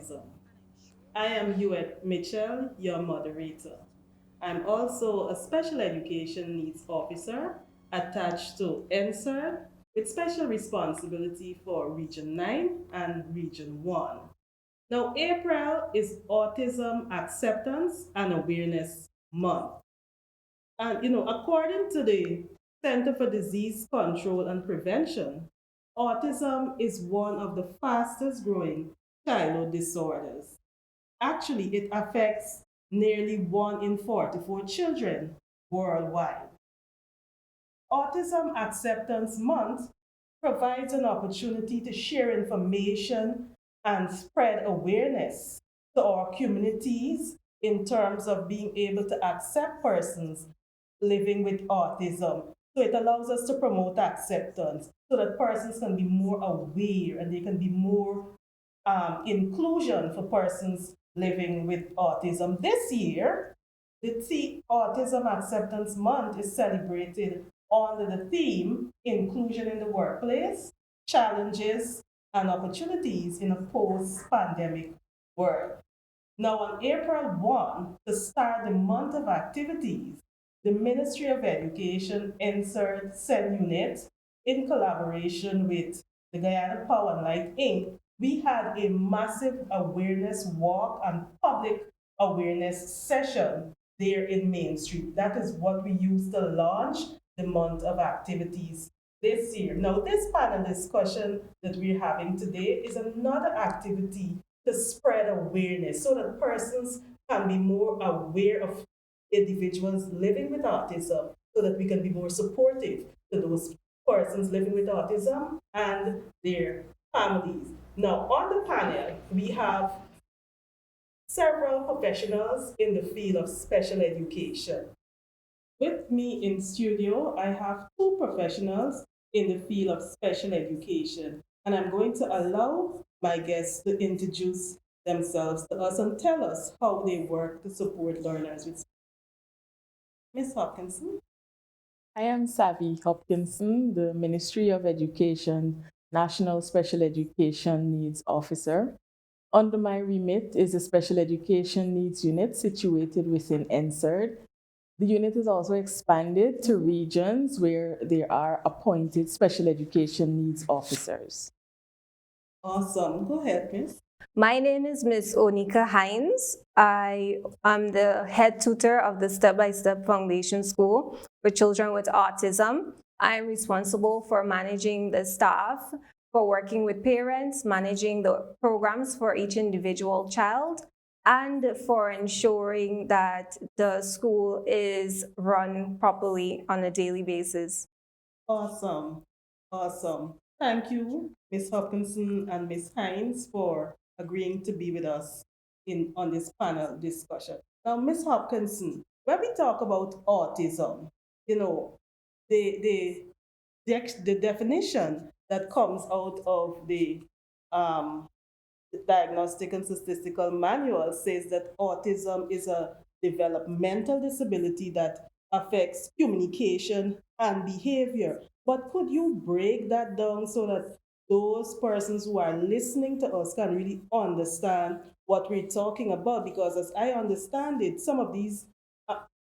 autism. I am Hewitt Mitchell, your moderator. I'm also a special education needs officer attached to NSERD with special responsibility for Region 9 and Region 1. Now, April is Autism Acceptance and Awareness Month. And, according to the Center for Disease Control and Prevention, autism is one of the fastest growing childhood disorders. Actually, it affects nearly 1 in 44 children worldwide. Autism Acceptance Month provides an opportunity to share information and spread awareness to our communities in terms of being able to accept persons living with autism. So it allows us to promote acceptance so that persons can be more aware and they can be more inclusion for persons living with autism. This year, the Autism Acceptance Month is celebrated under the theme Inclusion in the Workplace, Challenges and Opportunities in a Post-Pandemic World. Now, on April 1, to start the month of activities, the Ministry of Education Insert Cell Unit, in collaboration with the Guyana Power and Light Inc., we had a massive awareness walk and public awareness session there in Main Street. That is what we used to launch the month of activities this year. Now, this panel discussion that we're having today is another activity to spread awareness so that persons can be more aware of individuals living with autism so that we can be more supportive to those persons living with autism and their families. Now, on the panel, we have several professionals in the field of special education. With me in studio, I have two professionals in the field of special education, and I'm going to allow my guests to introduce themselves to us and tell us how they work to support learners with Ms. Hopkinson. I am Savvy Hopkinson, the Ministry of Education National Special Education Needs Officer. Under my remit is a Special Education Needs Unit situated within NSERD. The unit is also expanded to regions where there are appointed special education needs officers. Awesome. Go ahead, Miss. My name is Ms. Onika Hines. I am the head tutor of the Step by Step Foundation School for Children with Autism. I am responsible for managing the staff, for working with parents, managing the programs for each individual child, and for ensuring that the school is run properly on a daily basis. Awesome. Awesome. Thank you, Ms. Hopkinson and Ms. Hines, for agreeing to be with us on this panel discussion. Now, Ms. Hopkinson, when we talk about autism, you know, the, the, the definition that comes out of um, the Diagnostic and Statistical Manual says that autism is a developmental disability that affects communication and behavior. But could you break that down so that those persons who are listening to us can really understand what we're talking about? Because as I understand it, some of these,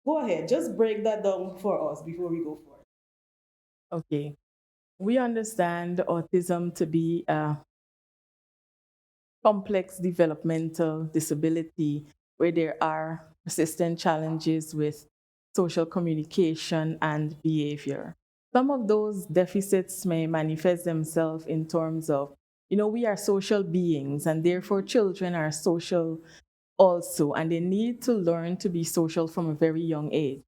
go ahead, just break that down for us before we go forward. Okay. We understand autism to be a complex developmental disability where there are persistent challenges with social communication and behavior. Some of those deficits may manifest themselves in terms of, we are social beings and therefore children are social also, and they need to learn to be social from a very young age.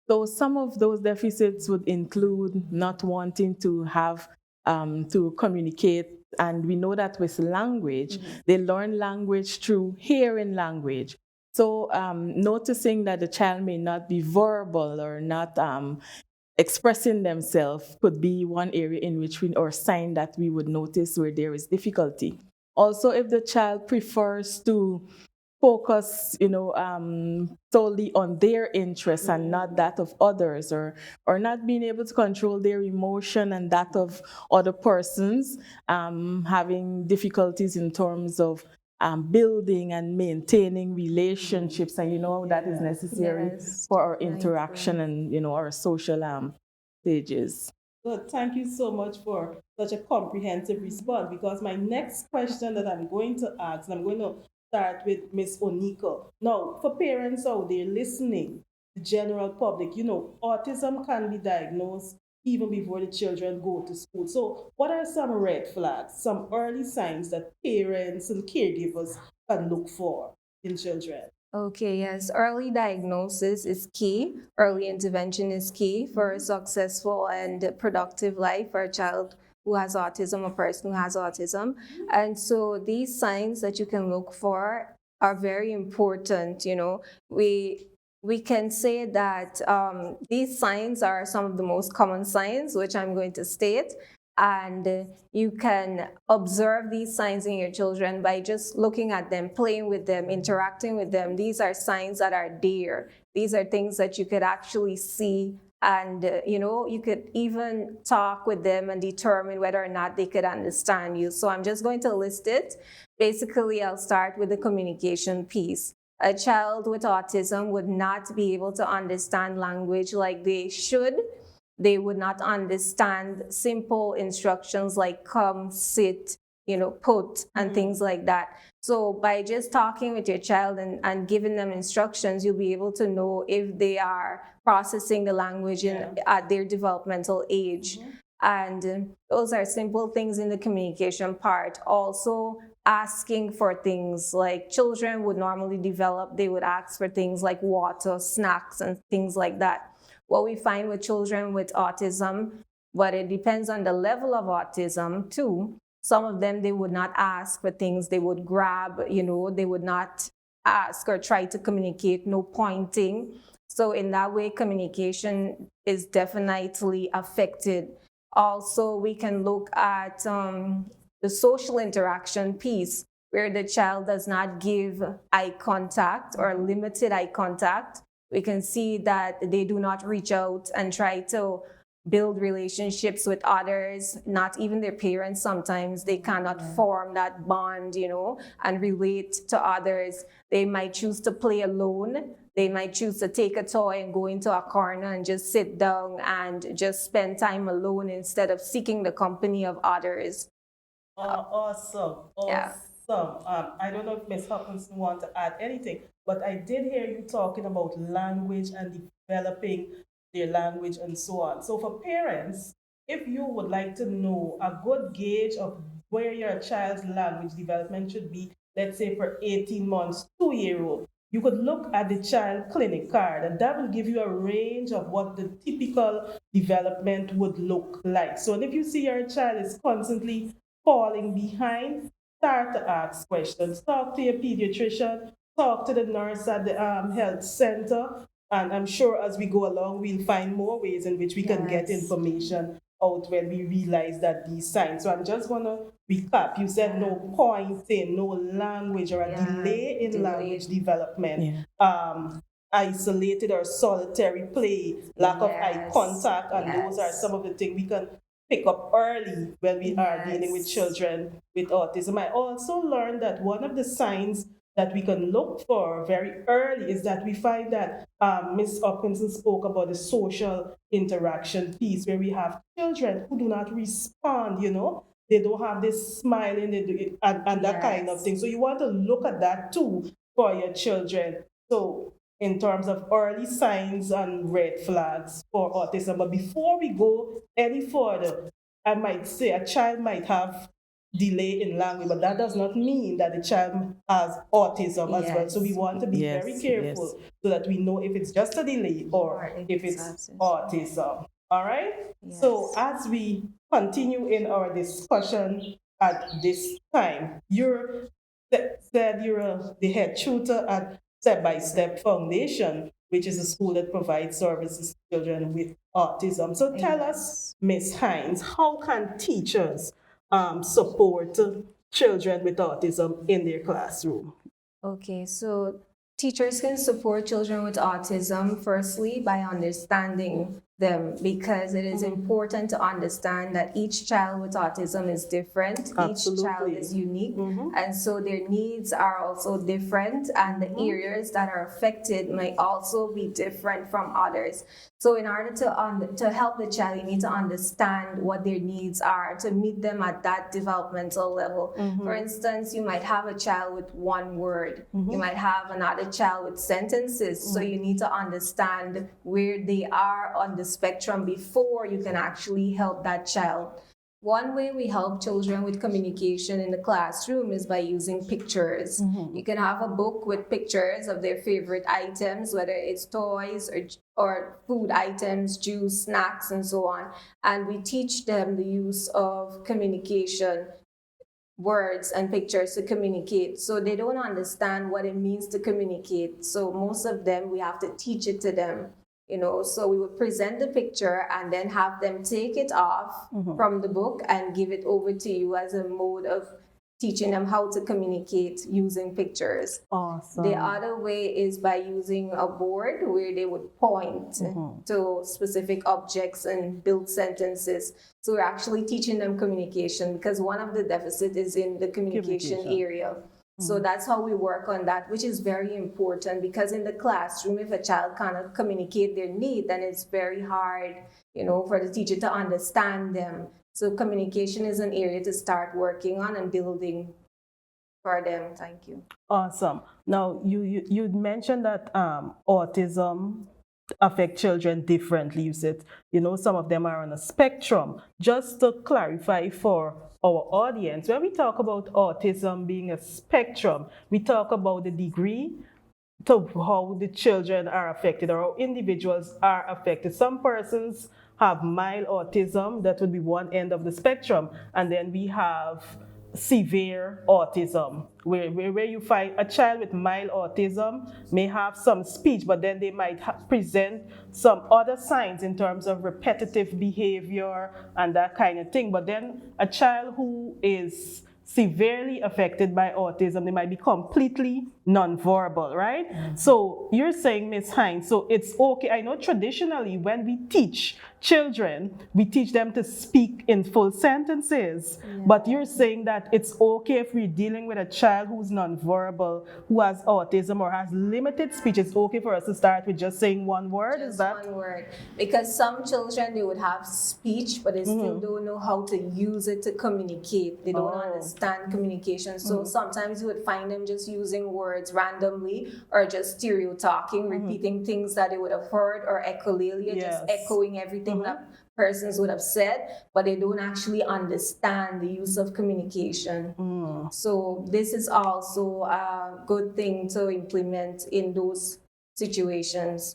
So some of those deficits would include not wanting to have to communicate. And we know that with language, they learn language through hearing language. So noticing that the child may not be verbal or not expressing themselves could be one area in which we, or sign that we would notice where there is difficulty. Also, if the child prefers to focus, solely on their interests and not that of others, or not being able to control their emotion and that of other persons, having difficulties in terms of building and maintaining relationships, and that is necessary Yes. for our Right. interaction and our social stages. Good. Thank you so much for such a comprehensive response, because my next question that I'm going to ask, and I'm going to start with Miss Onika. Now, for parents out there listening, the general public, autism can be diagnosed even before the children go to school. So, what are some red flags, some early signs that parents and caregivers can look for in children? Okay, yes. Early diagnosis is key. Early intervention is key for a successful and productive life for a child who has autism, a person who has autism. And so these signs that you can look for are very important. We can say that these signs are some of the most common signs, which I'm going to state. And you can observe these signs in your children by just looking at them, playing with them, interacting with them. These are signs that are there. These are things that you could actually see, and you could even talk with them and determine whether or not they could understand you. So I'm just going to list it. Basically, I'll start with the communication piece. A child with autism would not be able to understand language like they should. They would not understand simple instructions like come, sit, put, and things like that. So by just talking with your child and giving them instructions, you'll be able to know if they are processing the language at their developmental age. And those are simple things in the communication part. Also, asking for things like children would normally develop, they would ask for things like water, snacks, and things like that. What we find with children with autism, but it depends on the level of autism too. Some of them, they would not ask for things, they would grab, they would not ask or try to communicate, no pointing. So in that way, communication is definitely affected. Also, we can look at the social interaction piece, where the child does not give eye contact or limited eye contact. We can see that they do not reach out and try to build relationships with others, not even their parents. Sometimes they cannot form that bond, and relate to others. They might choose to play alone. They might choose to take a toy and go into a corner and just sit down and just spend time alone instead of seeking the company of others. Awesome, Yeah. awesome. I don't know if Ms. Hopkinson want to add anything, but I did hear you talking about language and developing their language and so on. So for parents, if you would like to know a good gauge of where your child's language development should be, let's say for 18 months, 2-year old, you could look at the child clinic card, and that will give you a range of what the typical development would look like. So if you see your child is constantly falling behind, start to ask questions. Talk to your pediatrician, talk to the nurse at the health center, and I'm sure as we go along, we'll find more ways in which we can get Yes. information out when we realize that these signs. So I'm just going to recap. You said no pointing, no language, or a delay in language development. Isolated or solitary play, lack of eye contact, and those are some of the things we can pick up early when we are dealing with children with autism. I also learned that one of the signs that we can look for very early is that we find that Ms. Hopkinson spoke about the social interaction piece, where we have children who do not respond, they don't have this smiling and that kind of thing. So you want to look at that too for your children. So in terms of early signs and red flags for autism. But before we go any further, I might say a child might have delay in language, but that does not mean that the child has autism as well. So we want to be very careful so that we know if it's just a delay or if it's autism. All right? So as we continue in our discussion at this time, you said you're the head tutor at Step by Step Foundation, which is a school that provides services to children with autism. So tell us, Ms. Hines, how can teachers support children with autism in their classroom? Okay, so teachers can support children with autism firstly by understanding them, because it is important to understand that each child with autism is different. Each child is unique, and so their needs are also different, and the areas that are affected may also be different from others. So in order to help the child, you need to understand what their needs are to meet them at that developmental level. For instance, you might have a child with one word. You might have another child with sentences. So you need to understand where they are on the spectrum before you can actually help that child. One way we help children with communication in the classroom is by using pictures. You can have a book with pictures of their favorite items, whether it's toys or food items, juice, snacks, and so on. And we teach them the use of communication, words and pictures to communicate. So they don't understand what it means to communicate. So most of them, we have to teach it to them. So we would present the picture and then have them take it off from the book and give it over to you as a mode of teaching them how to communicate using pictures. Awesome. The other way is by using a board where they would point to specific objects and build sentences. So we're actually teaching them communication, because one of the deficits is in the communication area. So that's how we work on that, which is very important, because in the classroom, if a child cannot communicate their need, then it's very hard, for the teacher to understand them. So communication is an area to start working on and building for them. Thank you. Awesome. Now, you mentioned that autism affect children differently. You said, some of them are on a spectrum. Just to clarify for our audience, when we talk about autism being a spectrum, we talk about the degree to how the children are affected or how individuals are affected. Some persons have mild autism, that would be one end of the spectrum, and then we have severe autism, where you find a child with mild autism may have some speech, but then they might present some other signs in terms of repetitive behavior and that kind of thing. But then a child who is severely affected by autism, they might be completely nonverbal, right? So you're saying, Ms. Hines, so it's okay. I know traditionally when we teach children, we teach them to speak in full sentences, but you're saying that it's okay if we're dealing with a child who's nonverbal, who has autism or has limited speech, it's okay for us to start with just saying one word? Just is that one word? Because some children, they would have speech, but they still don't know how to use it to communicate. They don't understand communication. So sometimes you would find them just using words randomly, or just stereo talking, repeating things that they would have heard, or echolalia, just echoing everything that persons would have said, but they don't actually understand the use of communication. So this is also a good thing to implement in those situations.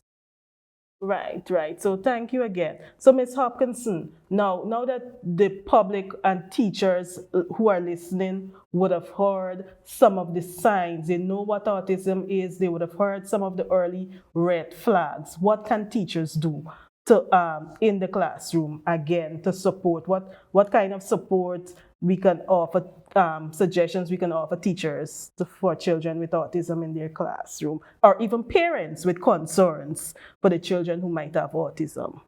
Right. So thank you again. So Ms. Hopkinson, now that the public and teachers who are listening would have heard some of the signs, they know what autism is, they would have heard some of the early red flags. What can teachers do to in the classroom again to support? What kind of support we can offer? Suggestions we can offer teachers for children with autism in their classroom, or even parents with concerns for the children who might have autism?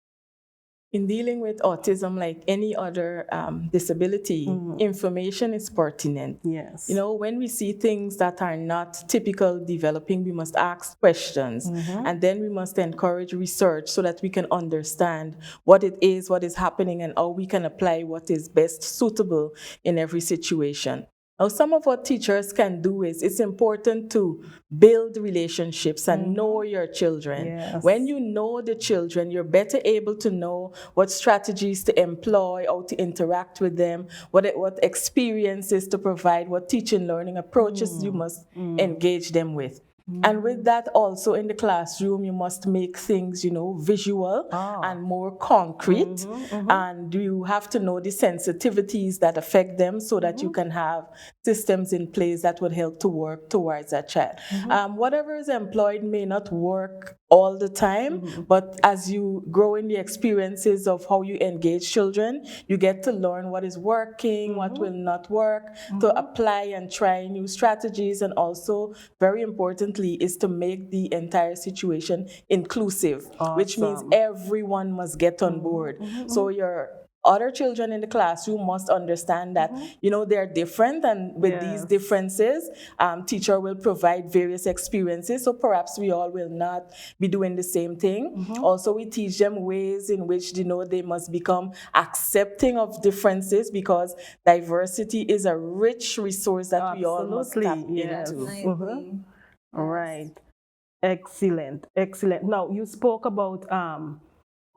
In dealing with autism, like any other disability, information is pertinent. Yes. When we see things that are not typical developing, we must ask questions, and then we must encourage research so that we can understand what it is, what is happening, and how we can apply what is best suitable in every situation. Now, some of what teachers can do is, it's important to build relationships and know your children. Yes. When you know the children, you're better able to know what strategies to employ, how to interact with them, what experiences to provide, what teaching learning approaches you must engage them with. And with that also in the classroom, you must make things, visual and more concrete. And you have to know the sensitivities that affect them so that you can have systems in place that would help to work towards that child. Whatever is employed may not work all the time, but as you grow in the experiences of how you engage children, you get to learn what is working, what will not work, to apply and try new strategies, and also, very importantly, is to make the entire situation inclusive, which means Awesome. everyone must get on board. So your other children in the classroom must understand that, they're different, and with these Yes. differences, teacher will provide various experiences, so perhaps we all will not be doing the same thing. Also, we teach them ways in which, they must become accepting of differences, because diversity is a rich resource that we all must tap Absolutely, yes. into. Definitely. All right. Excellent, excellent. Now, you spoke about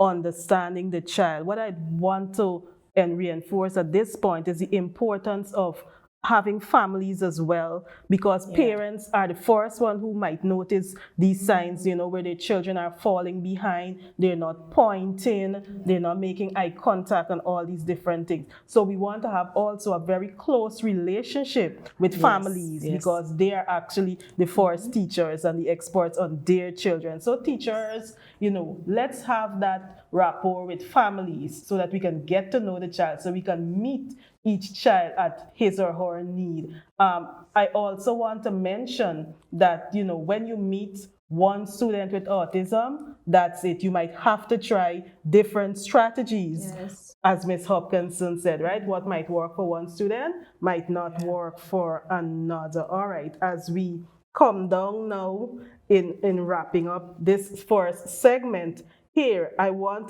understanding the child. What I want to reinforce at this point is the importance of having families as well, because parents are the first one who might notice these signs, where their children are falling behind, they're not pointing, they're not making eye contact, and all these different things. So we want to have also a very close relationship with families, because they are actually the first teachers and the experts on their children. So teachers, let's have that rapport with families so that we can get to know the child, so we can meet each child at his or her need. I also want to mention that, when you meet one student with autism, that's it. You might have to try different strategies. Yes. As Ms. Hopkinson said, right? What might work for one student might not work for another. All right, as we come down now in wrapping up this first segment here, I want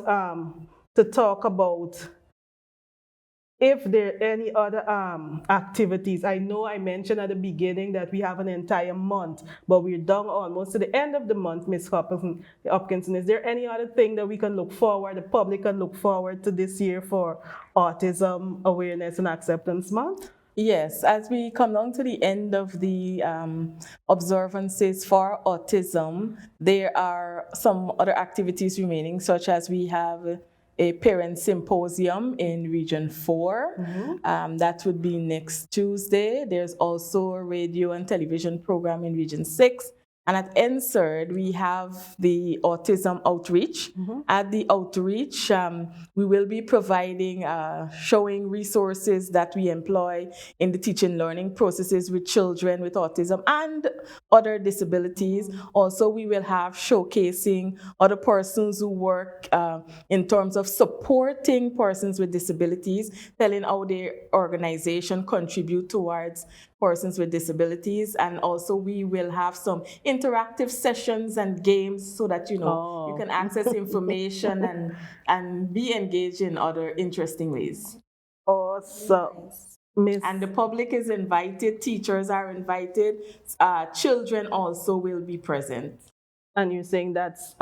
to talk about if there are any other activities. I know I mentioned at the beginning that we have an entire month, but we're down almost to the end of the month, Ms. Hopkinson. Is there any other thing that we can look forward, the public can look forward to this year for Autism Awareness and Acceptance Month? Yes, as we come down to the end of the observances for autism, there are some other activities remaining, such as we have a parent symposium in Region 4. That would be next Tuesday. There's also a radio and television program in Region 6. And at NSERD, we have the Autism Outreach. At the outreach, we will be providing, showing resources that we employ in the teaching learning processes with children with autism and other disabilities. Also, we will have showcasing other persons who work in terms of supporting persons with disabilities, telling how their organization contribute towards persons with disabilities. And also we will have some interactive sessions and games so that you can access information and be engaged in other interesting ways. Awesome. Miss. And the public is invited, teachers are invited, children also will be present. And you're saying that's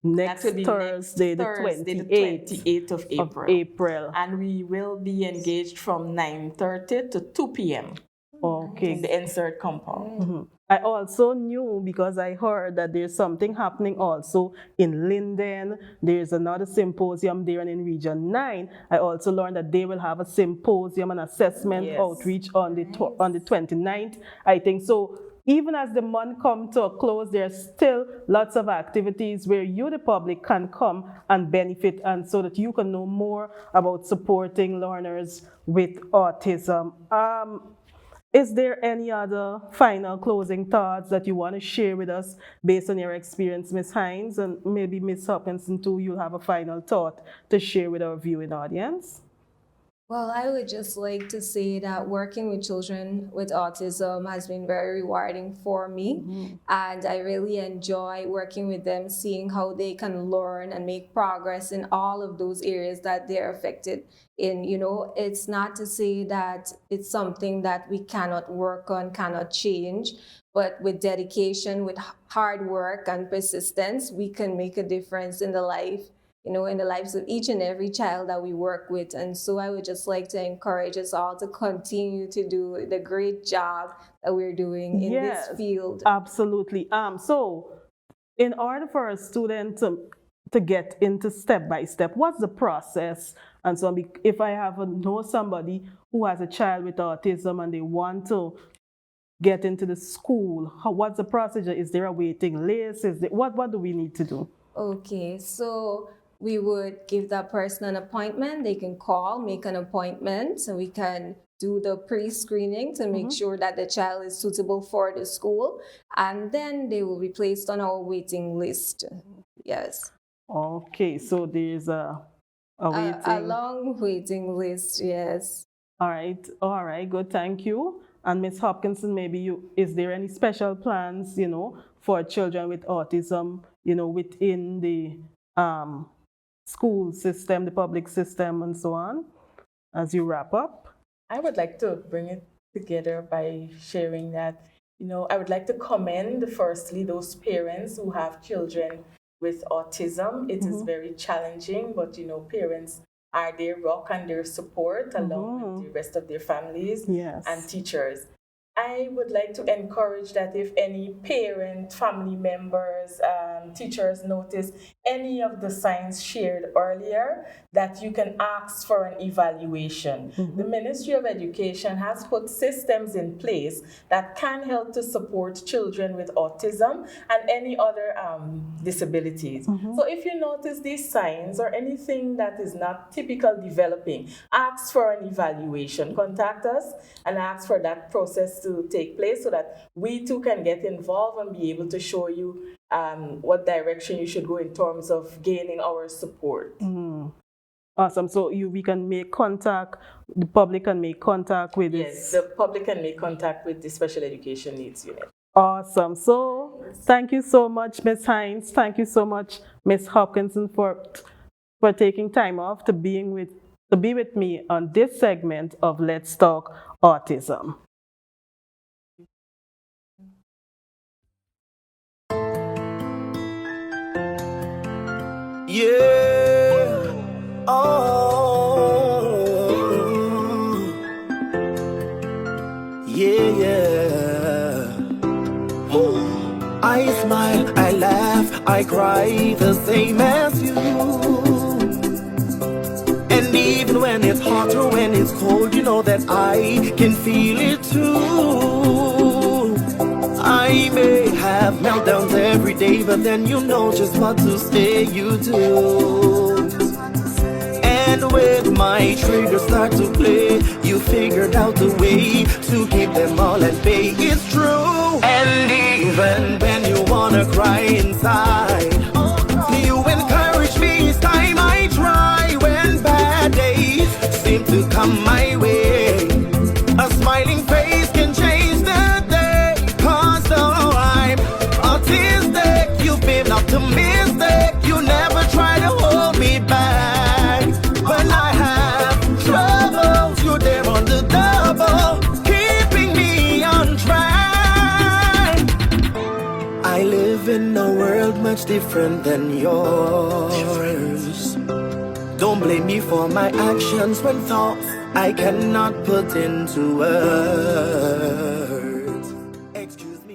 next Thursday, the 28th of April. And we will be engaged from 9:30 to 2 p.m. Okay. in the NSERD compound. I also knew, because I heard that there's something happening also in Linden. There's another symposium there, and in Region 9, I also learned that they will have a symposium and assessment outreach on the 29th, I think. So even as the month comes to a close, there's still lots of activities where you, the public, can come and benefit, and so that you can know more about supporting learners with autism. Is there any other final closing thoughts that you want to share with us based on your experience, Ms. Hines? And maybe Ms. Hopkinson too, you'll have a final thought to share with our viewing audience? Well, I would just like to say that working with children with autism has been very rewarding for me. And I really enjoy working with them, seeing how they can learn and make progress in all of those areas that they're affected in. It's not to say that it's something that we cannot work on, cannot change, but with dedication, with hard work and persistence, we can make a difference in the lives of each and every child that we work with. And so I would just like to encourage us all to continue to do the great job that we're doing in this field. Absolutely. So in order for a student to get into step-by-step, what's the process? And so if I know somebody who has a child with autism and they want to get into the school? What's the procedure? Is there a waiting list? What do we need to do? Okay, so we would give that person an appointment. They can call, make an appointment, so we can do the pre-screening to make sure that the child is suitable for the school, and then they will be placed on our waiting list. Yes. Okay, so there's a waiting. A long waiting list, yes. All right, good, thank you. And Ms. Hopkinson, is there any special plans, for children with autism, within the school system, the public system, and so on, as you wrap up? I would like to bring it together by sharing that, I would like to commend firstly those parents who have children with autism. It is very challenging, but parents are their rock and their support along with the rest of their families and teachers. I would like to encourage that if any parent, family members, teachers notice any of the signs shared earlier, that you can ask for an evaluation. The Ministry of Education has put systems in place that can help to support children with autism and any other disabilities. So if you notice these signs or anything that is not typical developing, ask for an evaluation. Contact us and ask for that process to take place so that we too can get involved and be able to show you what direction you should go in terms of gaining our support. Awesome. So we can make contact, the public can make contact with Yes, the public can make contact with the Special Education Needs Unit. Awesome. So thank you so much, Ms. Hines. Thank you so much, Ms. Hopkinson, for taking time off to be with me on this segment of Let's Talk Autism. Yeah. Oh. Yeah. I smile, I laugh, I cry the same as you. And even when it's hot or when it's cold, you know that I can feel it too. I may have meltdowns every day, but then you know just what to say you do. And when my triggers start to play, you figured out a way to keep them all at bay. It's true. And even when you wanna cry inside, you encourage me each time I try. When bad days seem to come my way, a smiling face can change the day. Cause though I'm autistic, you've been optimistic. You never try to hold me back. When I have troubles, you're there on the double, keeping me on track. I live in a world much different than yours. Don't blame me for my actions when thoughts I cannot put into words. Excuse me.